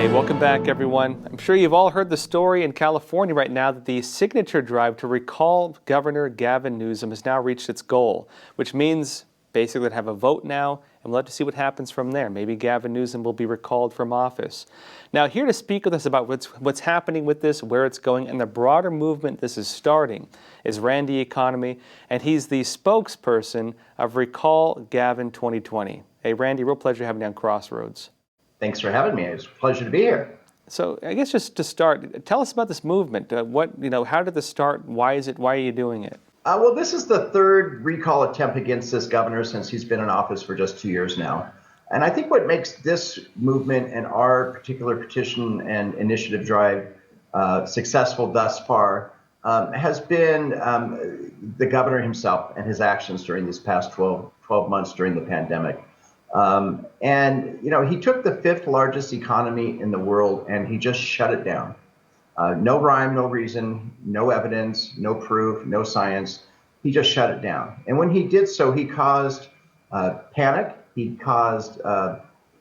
Hey, welcome back, everyone. I'm sure you've all heard the story in California right now that the signature drive to recall Governor Gavin Newsom has now reached its goal, which means basically to have a vote now, and we'll have to see what happens from there. Maybe Gavin Newsom will be recalled from office. Now, here to speak with us about what's happening with this, where it's going, and the broader movement this is starting is Randy Economy, and he's the spokesperson of Recall Gavin 2020. Hey, Randy, real pleasure having you on Crossroads. Thanks for having me. It's a pleasure to be here. So I guess just to start, tell us about this movement. How did this start? Why is it? Why are you doing it? Well, this is the third recall attempt against this governor since he's been in office for just 2 years now. And I think what makes this movement and our particular petition and initiative drive successful thus far has been the governor himself and his actions during this past 12 months during the pandemic. He took the fifth largest economy in the world and he just shut it down. No rhyme, no reason, no evidence, no proof, no science. He just shut it down. And when he did so, he caused panic. He caused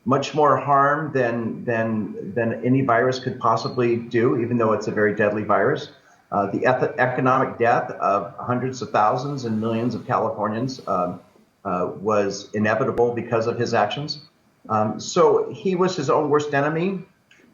much more harm than any virus could possibly do, even though it's a very deadly virus. The economic death of hundreds of thousands and millions of Californians was inevitable because of his actions. So he was his own worst enemy.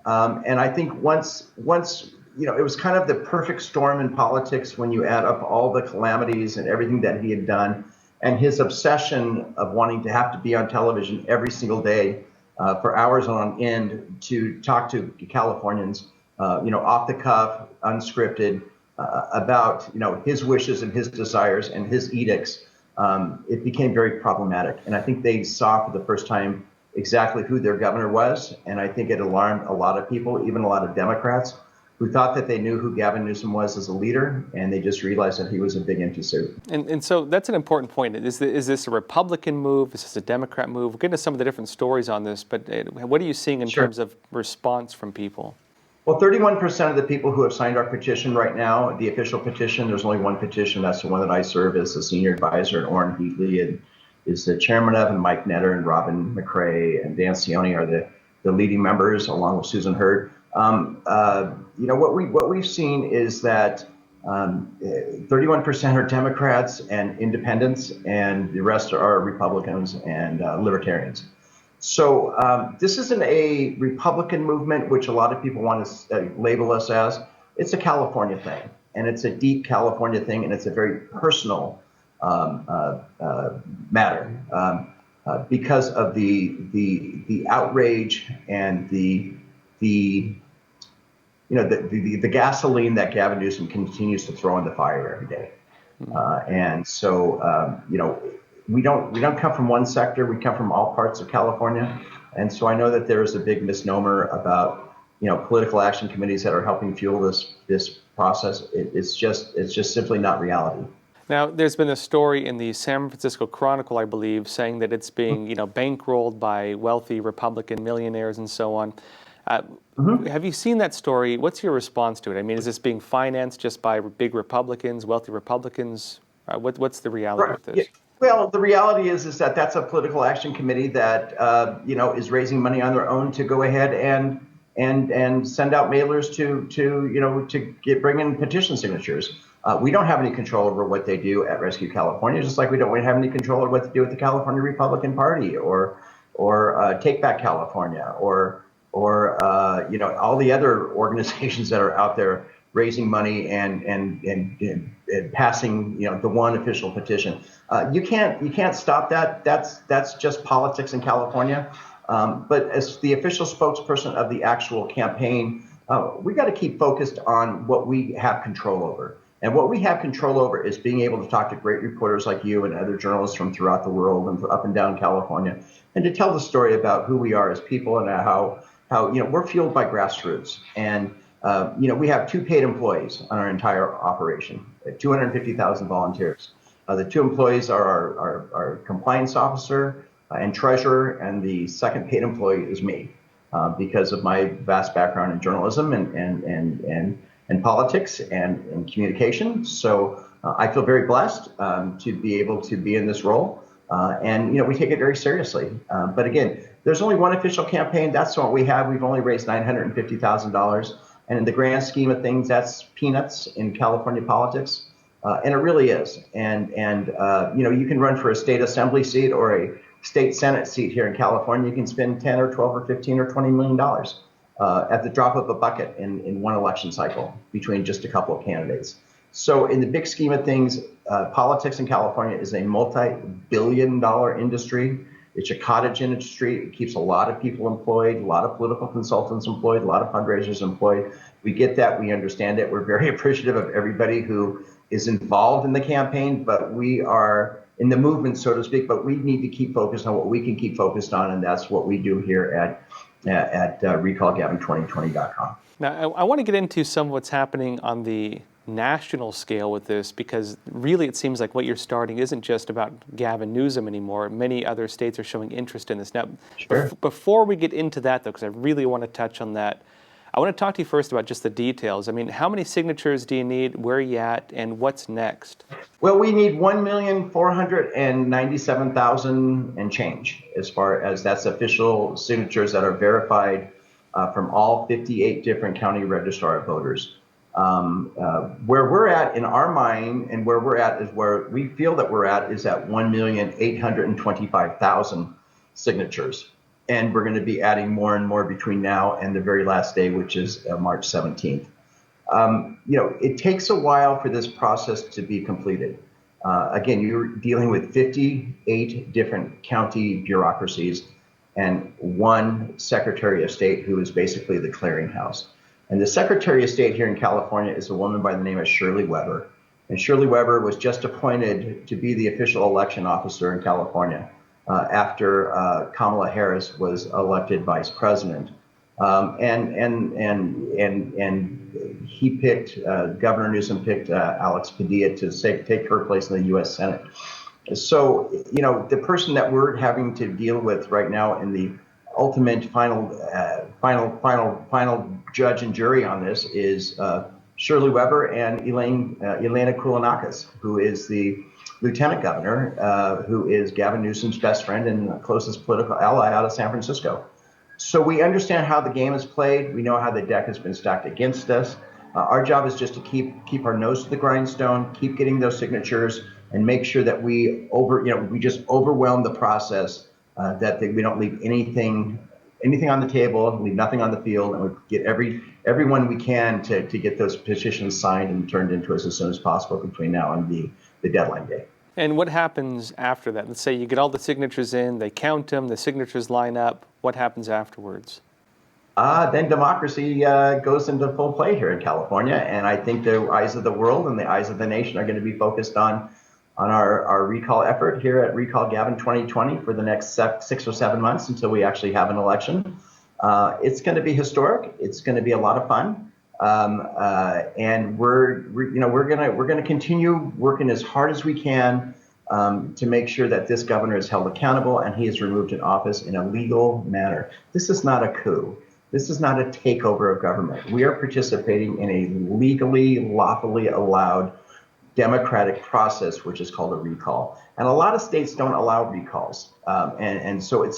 And I think once it was kind of the perfect storm in politics when you add up all the calamities and everything that he had done and his obsession of wanting to have to be on television every single day for hours on end to talk to Californians, off the cuff, unscripted, about, his wishes and his desires and his edicts. It became very problematic. And I think they saw for the first time exactly who their governor was. And I think it alarmed a lot of people, even a lot of Democrats, who thought that they knew who Gavin Newsom was as a leader, and they just realized that he was a big empty suit. And so that's an important point. Is this a Republican move? Is this a Democrat move? We'll get into some of the different stories on this, but what are you seeing in terms of response from people? Well, 31% of the people who have signed our petition right now, the official petition, there's only one petition. That's the one that I serve as the senior advisor, and Orrin Heatley and is the chairman of, and Mike Netter and Robin McRae and Dan Cioni are the leading members, along with Susan Hurd. What we've seen is that 31% are Democrats and independents, and the rest are Republicans and libertarians. So this isn't a Republican movement, which a lot of people want to label us as. It's a California thing, and it's a deep California thing, and it's a very personal matter because of the outrage and the gasoline that Gavin Newsom continues to throw in the fire every day. We don't come from one sector. We come from all parts of California. And so I know that there is a big misnomer about, political action committees that are helping fuel this process. It's just simply not reality. Now, there's been a story in the San Francisco Chronicle, I believe, saying that it's being, bankrolled by wealthy Republican millionaires and so on. Have you seen that story? What's your response to it? I mean, is this being financed just by big Republicans, wealthy Republicans? What's the reality of this? Yeah. Well, the reality is that that's a political action committee that is raising money on their own to go ahead and send out mailers to bring in petition signatures. We don't have any control over what they do at Rescue California, just like we don't have any control over what they do with the California Republican Party or Take Back California or all the other organizations that are out there raising money and passing the one official petition. You can't stop that. That's just politics in California. But as the official spokesperson of the actual campaign, we got to keep focused on what we have control over. And what we have control over is being able to talk to great reporters like you and other journalists from throughout the world and up and down California, and to tell the story about who we are as people and how we're fueled by grassroots. And we have 2 paid employees on our entire operation, 250,000 volunteers. The 2 employees are our compliance officer and treasurer, and the second paid employee is me, because of my vast background in journalism and politics and communication. So I feel very blessed to be able to be in this role. And we take it very seriously. But again, there's only one official campaign. That's what we have. We've only raised $950,000. And in the grand scheme of things, that's peanuts in California politics. And it really is. And you can run for a state assembly seat or a state senate seat here in California. You can spend 10 or 12 or 15 or $20 million at the drop of a bucket in one election cycle between just a couple of candidates. So in the big scheme of things, politics in California is a multi-billion-dollar industry. It's a cottage industry. It keeps a lot of people employed, a lot of political consultants employed, a lot of fundraisers employed. We get that. We understand it. We're very appreciative of everybody who is involved in the campaign, but we are in the movement, so to speak, but we need to keep focused on what we can keep focused on, and that's what we do here at recallgavin2020.com. Now, I want to get into some of what's happening on the national scale with this, because really it seems like what you're starting isn't just about Gavin Newsom anymore. Many other states are showing interest in this. Now, sure. Before we get into that, though, because I really want to touch on that, I want to talk to you first about just the details. I mean, how many signatures do you need? Where are you at? And what's next? Well, we need 1,497,000 and change, as far as that's official signatures that are verified from all 58 different county registrar of voters. Where we're at in our mind, and where we're at is where we feel that we're at, is at 1,825,000 signatures. And we're going to be adding more and more between now and the very last day, which is March 17th. It takes a while for this process to be completed. Again, you're dealing with 58 different county bureaucracies and one Secretary of State who is basically the clearinghouse. And the Secretary of State here in California is a woman by the name of Shirley Weber. And Shirley Weber was just appointed to be the official election officer in California after Kamala Harris was elected vice president. And he picked, Governor Newsom picked Alex Padilla to take her place in the U.S. Senate. So, the person that we're having to deal with right now in the ultimate final judge and jury on this is Shirley Weber and Elena Koulounakis, who is the lieutenant governor, who is Gavin Newsom's best friend and closest political ally out of San Francisco. So we understand how the game is played. We know how the deck has been stacked against us. Our job is just to keep our nose to the grindstone, keep getting those signatures, and make sure that we just overwhelm the process, that we don't leave anything on the table, leave nothing on the field, and we get everyone we can to get those petitions signed and turned into us as soon as possible between now and the deadline day. And what happens after that? Let's say you get all the signatures in, they count them, the signatures line up. What happens afterwards? Then democracy goes into full play here in California, and I think the eyes of the world and the eyes of the nation are going to be focused on our recall effort here at Recall Gavin 2020 for the next 6 or 7 months until we actually have an election. It's going to be historic. It's going to be a lot of fun, and we're going to continue working as hard as we can to make sure that this governor is held accountable and he is removed in office in a legal manner. This is not a coup. This is not a takeover of government. We are participating in a legally, lawfully allowed democratic process, which is called a recall. And a lot of states don't allow recalls. And so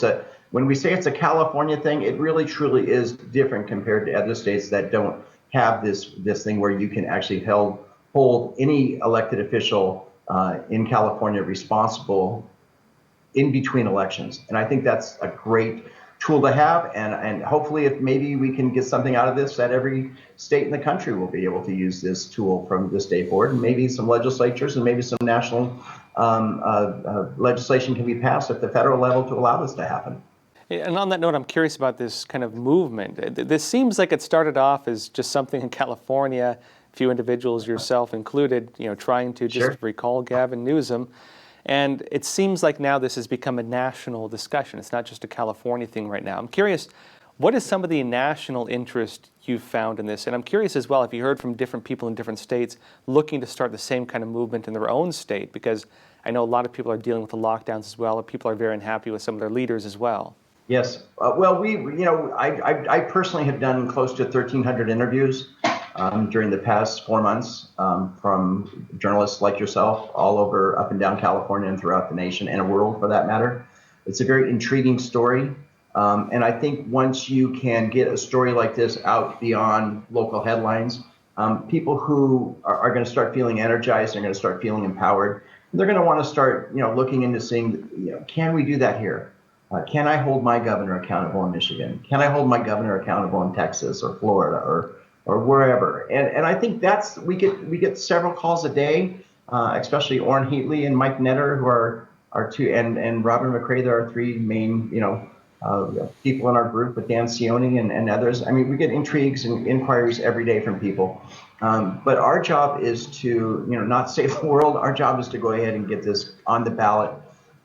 when we say it's a California thing, it really truly is different compared to other states that don't have this thing where you can actually hold any elected official in California responsible in between elections. And I think that's a great tool to have, and hopefully if maybe we can get something out of this, that every state in the country will be able to use this tool from this day forward, and maybe some legislatures and maybe some national legislation can be passed at the federal level to allow this to happen. And on that note, I'm curious about this kind of movement. This seems like it started off as just something in California, a few individuals, yourself included, trying to just recall Gavin Newsom. And it seems like now this has become a national discussion. It's not just a California thing right now. I'm curious, what is some of the national interest you've found in this? And I'm curious as well if you heard from different people in different states looking to start the same kind of movement in their own state, because I know a lot of people are dealing with the lockdowns as well, and people are very unhappy with some of their leaders as well. Yes. Well, I personally have done close to 1,300 interviews during the past 4 months from journalists like yourself all over, up and down California and throughout the nation and the world for that matter. It's a very intriguing story. And I think once you can get a story like this out beyond local headlines, people who are going to start feeling energized, they're going to start feeling empowered. They're going to want to start, looking into seeing, can we do that here? Can I hold my governor accountable in Michigan? Can I hold my governor accountable in Texas or Florida or wherever? And I think we get several calls a day, especially Orrin Heatley and Mike Netter, who are two, and Robin McCrae. There are three main, people in our group, with Dan Cioni and others. I mean, we get intrigues and inquiries every day from people. But our job is to, not save the world. Our job is to go ahead and get this on the ballot,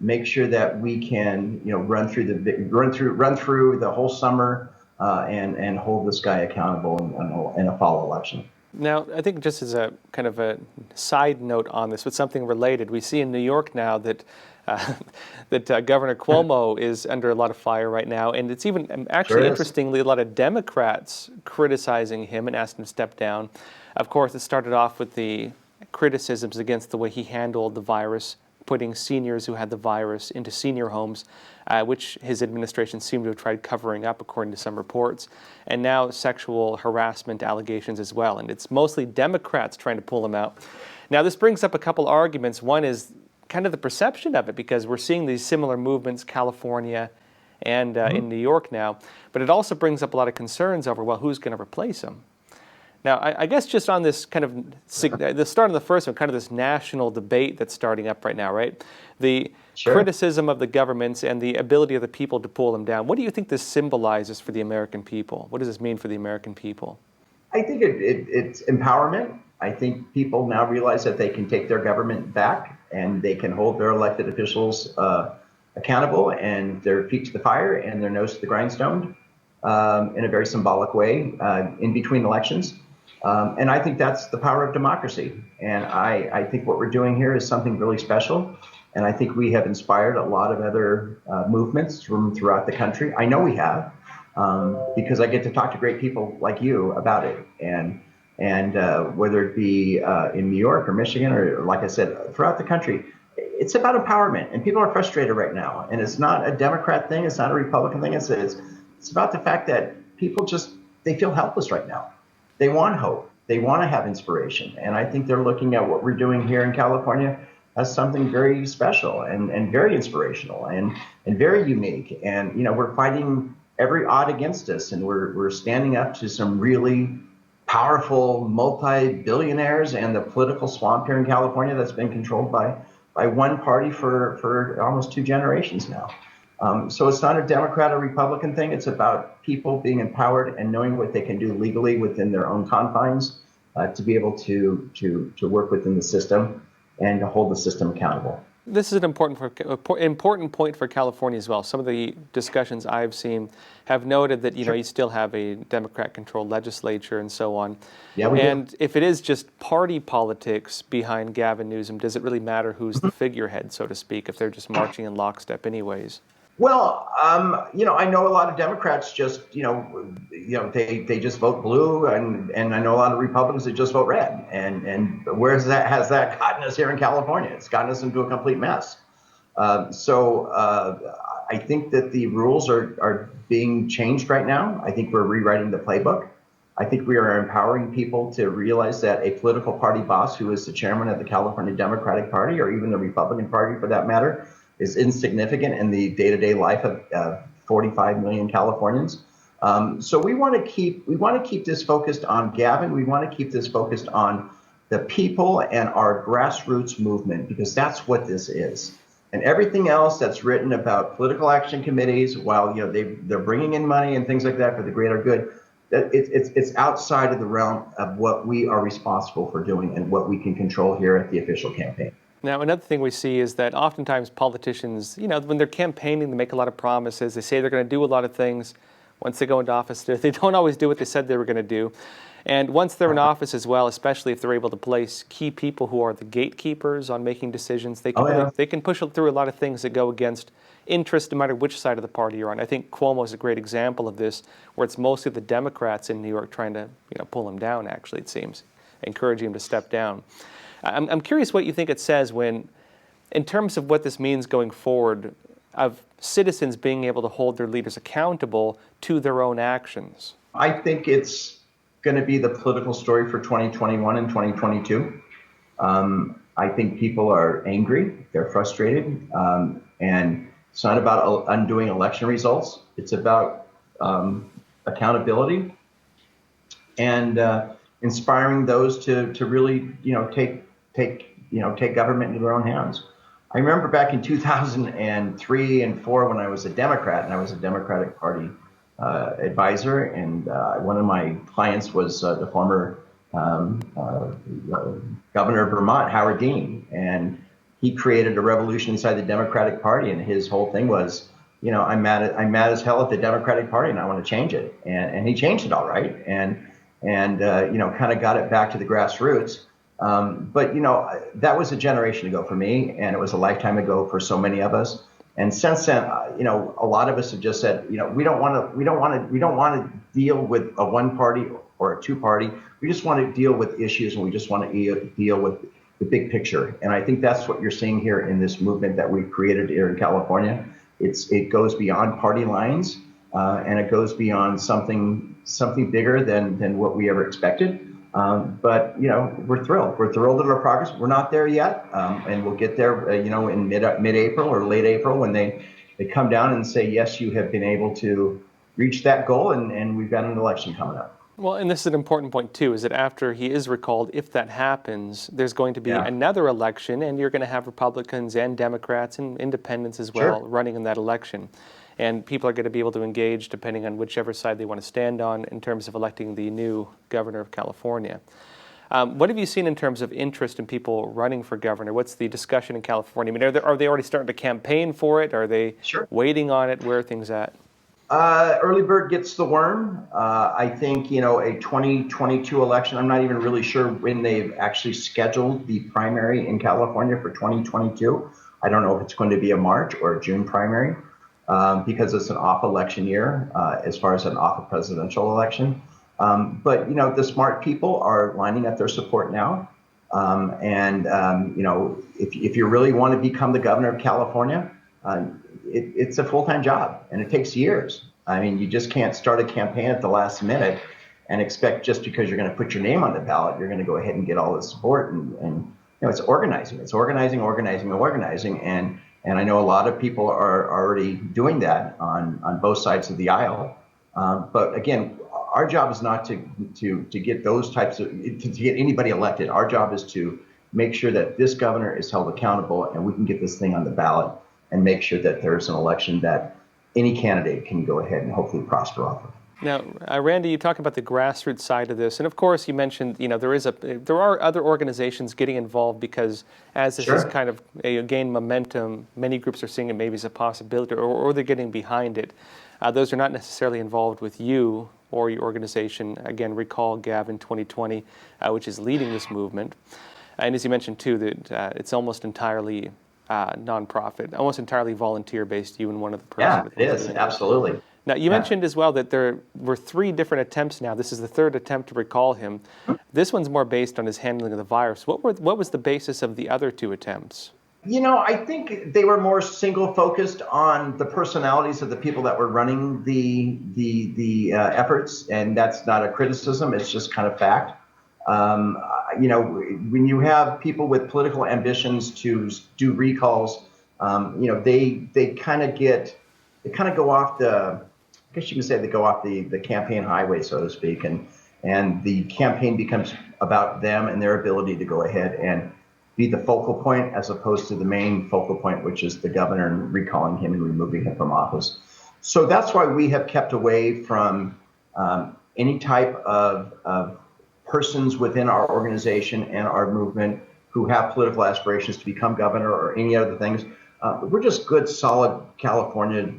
make sure that we can, run through the whole summer and hold this guy accountable in a fall election. Now, I think just as a kind of a side note on this, but something related, we see in New York now that Governor Cuomo is under a lot of fire right now, and it's even actually, interestingly, a lot of Democrats criticizing him and asking him to step down. Of course, it started off with the criticisms against the way he handled the virus, putting seniors who had the virus into senior homes, which his administration seemed to have tried covering up, according to some reports, and now sexual harassment allegations as well. And it's mostly Democrats trying to pull him out. Now, this brings up a couple arguments. One is kind of the perception of it, because we're seeing these similar movements, California and in New York now, but it also brings up a lot of concerns over, well, who's going to replace him? Now, I guess just on this kind of, the start of the first one, kind of this national debate that's starting up right now, right? The criticism of the governments and the ability of the people to pull them down. What do you think this symbolizes for the American people? What does this mean for the American people? I think it's empowerment. I think people now realize that they can take their government back and they can hold their elected officials accountable and their feet to the fire and their nose to the grindstone in a very symbolic way in between elections. And I think that's the power of democracy. And I think what we're doing here is something really special. And I think we have inspired a lot of other movements from throughout the country. I know we have, because I get to talk to great people like you about it. And whether it be in New York or Michigan or, like I said, throughout the country, it's about empowerment. And people are frustrated right now. And it's not a Democrat thing. It's not a Republican thing. It's about the fact that people they feel helpless right now. They want hope. They want to have inspiration. And I think they're looking at what we're doing here in California as something very special and very inspirational and very unique. And, we're fighting every odd against us. And we're standing up to some really powerful multi-billionaires and the political swamp here in California that's been controlled by one party for almost 2 generations now. So it's not a Democrat or Republican thing. It's about people being empowered and knowing what they can do legally within their own confines to be able to work within the system and to hold the system accountable. This is an important point for California as well. Some of the discussions I've seen have noted that you still have a Democrat-controlled legislature and so on. Yeah, we and do. If it is just party politics behind Gavin Newsom, does it really matter who's the figurehead, so to speak, if they're just marching in lockstep anyways? Well, I know a lot of Democrats just, they just vote blue, and I know a lot of Republicans that just vote red. And has that gotten us here in California? It's gotten us into a complete mess. So I think that the rules are being changed right now. I think we're rewriting the playbook. I think we are empowering people to realize that a political party boss who is the chairman of the California Democratic Party, or even the Republican Party for that matter, is insignificant in the day-to-day life of 45 million Californians. So we want to keep this focused on Gavin. We want to keep this focused on the people and our grassroots movement, because that's what this is. And everything else that's written about political action committees, while they're bringing in money and things like that for the greater good, it's outside of the realm of what we are responsible for doing and what we can control here at the official campaign. Now, another thing we see is that oftentimes politicians, when they're campaigning, they make a lot of promises. They say they're going to do a lot of things. Once they go into office, they don't always do what they said they were going to do. And once they're in office as well, especially if they're able to place key people who are the gatekeepers on making decisions, they can push through a lot of things that go against interest no matter which side of the party you're on. I think Cuomo is a great example of this, where it's mostly the Democrats in New York trying to pull him down, actually, it seems, encouraging him to step down. I'm curious what you think it says when, in terms of what this means going forward, of citizens being able to hold their leaders accountable to their own actions. I think it's going to be the political story for 2021 and 2022. I think people are angry, they're frustrated, and it's not about undoing election results. It's about accountability and inspiring those to really take government into their own hands. I remember back in 2003 and 4 when I was a Democrat, and I was a Democratic Party advisor, and one of my clients was the former governor of Vermont, Howard Dean, and he created a revolution inside the Democratic Party, and his whole thing was, I'm mad as hell at the Democratic Party, and I want to change it, and he changed it all right, and kind of got it back to the grassroots. But that was a generation ago for me, and it was a lifetime ago for so many of us. And since then, a lot of us have just said, we don't want to deal with a one party or a two party. We just want to deal with issues, and we just want to deal with the big picture. And I think that's what you're seeing here in this movement that we've created here in California. It goes beyond party lines, and it goes beyond something bigger than what we ever expected. But we're thrilled. We're thrilled at our progress. We're not there yet, and we'll get there. In mid-April or late April, when they come down and say, yes, you have been able to reach that goal, and we've got an election coming up. Well, and this is an important point too: is that after he is recalled, if that happens, there's going to be another election, and you're going to have Republicans and Democrats and independents as well running in that election. And people are going to be able to engage depending on whichever side they want to stand on in terms of electing the new governor of California. What have you seen in terms of interest in people running for governor? What's the discussion in California? I mean, are they already starting to campaign for it? Are they waiting on it? Where are things at? Early bird gets the worm. I think, a 2022 election, I'm not even really sure when they've actually scheduled the primary in California for 2022. I don't know if it's going to be a March or a June primary. Because it's an off-election year as far as an off-presidential election. But, the smart people are lining up their support now. If you really want to become the governor of California, it's a full-time job, and it takes years. I mean, you just can't start a campaign at the last minute and expect just because you're going to put your name on the ballot, you're going to go ahead and get all the support. And it's organizing. It's organizing. And I know a lot of people are already doing that on both sides of the aisle. But again, our job is not to get those to get anybody elected. Our job is to make sure that this governor is held accountable, and we can get this thing on the ballot and make sure that there's an election that any candidate can go ahead and hopefully prosper off of. Now, Randy, you talk about the grassroots side of this, and of course, you mentioned there are other organizations getting involved because as this is kind of gained momentum, many groups are seeing it maybe as a possibility, or they're getting behind it. Those are not necessarily involved with you or your organization. Again, recall Gavin 2020, which is leading this movement, and as you mentioned too, that it's almost entirely nonprofit, almost entirely volunteer-based. You and one of the presidents. Yeah, it is absolutely. Now, you mentioned as well that there were 3 different attempts now. This is the 3rd attempt to recall him. This one's more based on his handling of the virus. What was the basis of the other 2 attempts? I think they were more single-focused on the personalities of the people that were running the efforts, and that's not a criticism. It's just kind of fact. When you have people with political ambitions to do recalls, they kind of go off I guess you can say they go off the campaign highway, so to speak, and the campaign becomes about them and their ability to go ahead and be the focal point as opposed to the main focal point, which is the governor, and recalling him and removing him from office. So that's why we have kept away from any type of persons within our organization and our movement who have political aspirations to become governor or any other things. We're just good, solid California,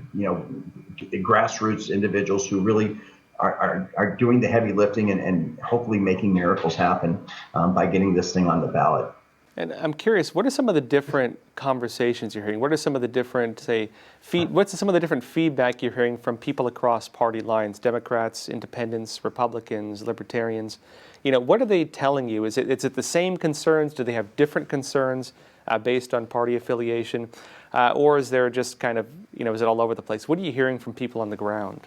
grassroots individuals who really are doing the heavy lifting and hopefully making miracles happen by getting this thing on the ballot. And I'm curious, what are some of the different conversations you're hearing? What are some of the different, say, what's some of the different feedback you're hearing from people across party lines, Democrats, Independents, Republicans, Libertarians? What are they telling you? Is it the same concerns? Do they have different concerns based on party affiliation? Or is there just kind of, is it all over the place? What are you hearing from people on the ground?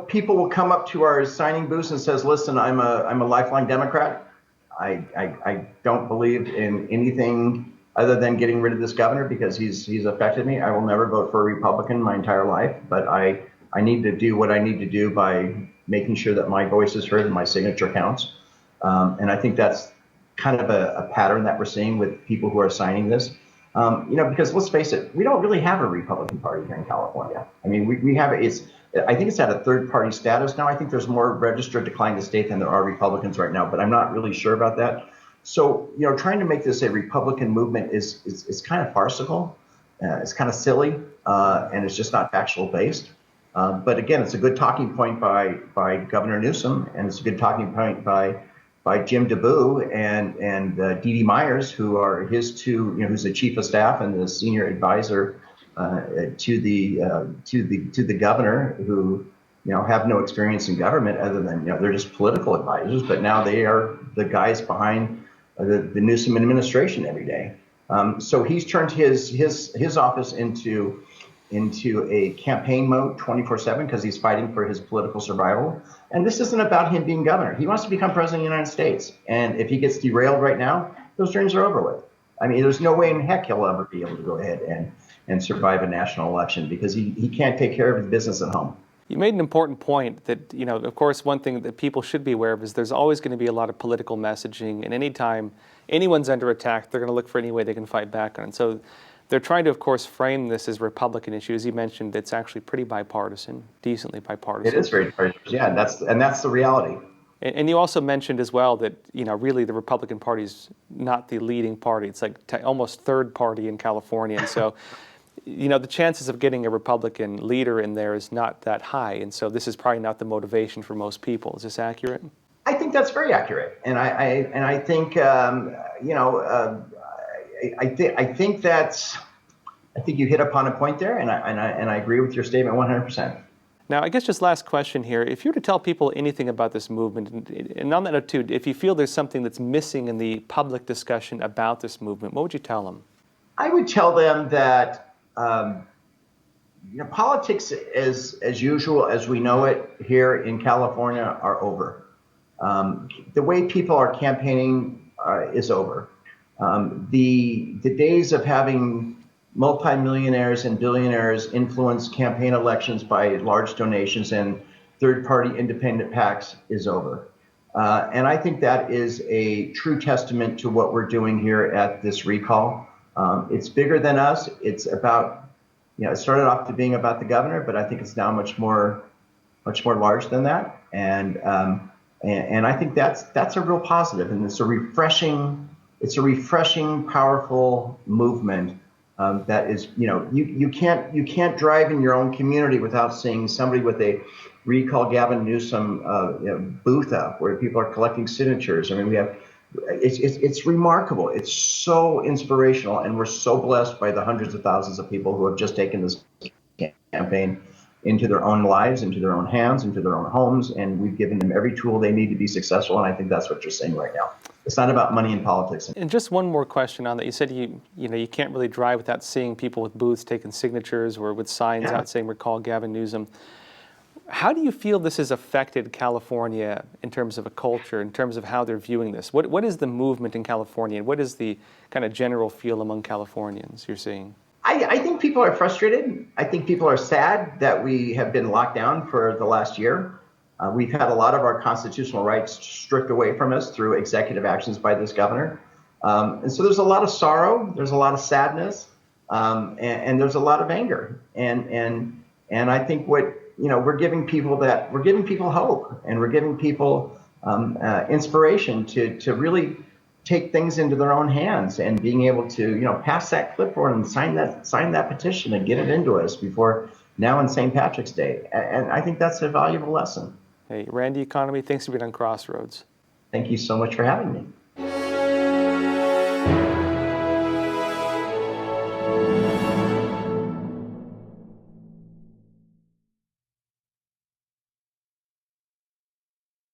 People will come up to our signing booths and says, listen, I'm a lifelong Democrat. I don't believe in anything other than getting rid of this governor because he's affected me. I will never vote for a Republican my entire life, but I need to do what I need to do by making sure that my voice is heard and my signature counts. And I think that's kind of a pattern that we're seeing with people who are signing this. Because let's face it, we don't really have a Republican Party here in California. I mean, we have I think it's at a third party status now. I think there's more registered decline to state than there are Republicans right now, but I'm not really sure about that. So, trying to make this a Republican movement is kind of farcical. It's kind of silly, and it's just not factual based. But again, it's a good talking point by Governor Newsom, and it's a good talking point by Jim DeBoo and Dee Dee Myers, who are his two, who's the chief of staff and the senior advisor to the governor, who have no experience in government other than they're just political advisors, but now they are the guys behind the Newsom administration every day. So he's turned his office into a campaign mode 24/7 because he's fighting for his political survival. And this isn't about him being governor. He wants to become president of the United States. And if he gets derailed right now, those dreams are over with. I mean, there's no way in heck he'll ever be able to go ahead and survive a national election because he can't take care of his business at home. You made an important point that, of course, one thing that people should be aware of is there's always going to be a lot of political messaging. And anytime anyone's under attack, they're going to look for any way they can fight back on it. So they're trying to, of course, frame this as Republican issue. As you mentioned, it's actually pretty bipartisan, decently bipartisan. It is very bipartisan, yeah, and that's the reality. And you also mentioned as well that, really the Republican Party is not the leading party. It's like almost third party in California. And so, the chances of getting a Republican leader in there is not that high. And so this is probably not the motivation for most people. Is this accurate? I think that's very accurate. And I think, I think you hit upon a point there, and I agree with your statement 100%. Now, I guess just last question here. If you were to tell people anything about this movement, and on that note too, if you feel there's something that's missing in the public discussion about this movement, what would you tell them? I would tell them that politics as usual as we know it here in California are over. The way people are campaigning is over. The days of having multimillionaires and billionaires influence campaign elections by large donations and third-party independent PACs is over. And I think that is a true testament to what we're doing here at this recall. It's bigger than us. It's about, it started off to being about the governor, but I think it's now much more large than that. And I think that's a real positive, and it's a refreshing, powerful movement that is, you can't drive in your own community without seeing somebody with a Recall Gavin Newsom booth up where people are collecting signatures. I mean, it's remarkable. It's so inspirational, and we're so blessed by the hundreds of thousands of people who have just taken this campaign into their own lives, into their own hands, into their own homes, and we've given them every tool they need to be successful, and I think that's what you're saying right now. It's not about money in politics. And just one more question on that. You said you can't really drive without seeing people with booths taking signatures or with signs out saying "Recall Gavin Newsom." How do you feel this has affected California in terms of a culture, in terms of how they're viewing this? What is the movement in California, and what is the kind of general feel among Californians you're seeing? I think people are frustrated. I think people are sad that we have been locked down for the last year. We've had a lot of our constitutional rights stripped away from us through executive actions by this governor. And so there's a lot of sorrow, there's a lot of sadness, and there's a lot of anger. And I think we're giving people hope, and we're giving people inspiration to really take things into their own hands, and being able to pass that clipboard and sign that petition and get it into us before now and St. Patrick's Day. And I think that's a valuable lesson. Hey, Randy Economy, thanks for being on Crossroads. Thank you so much for having me.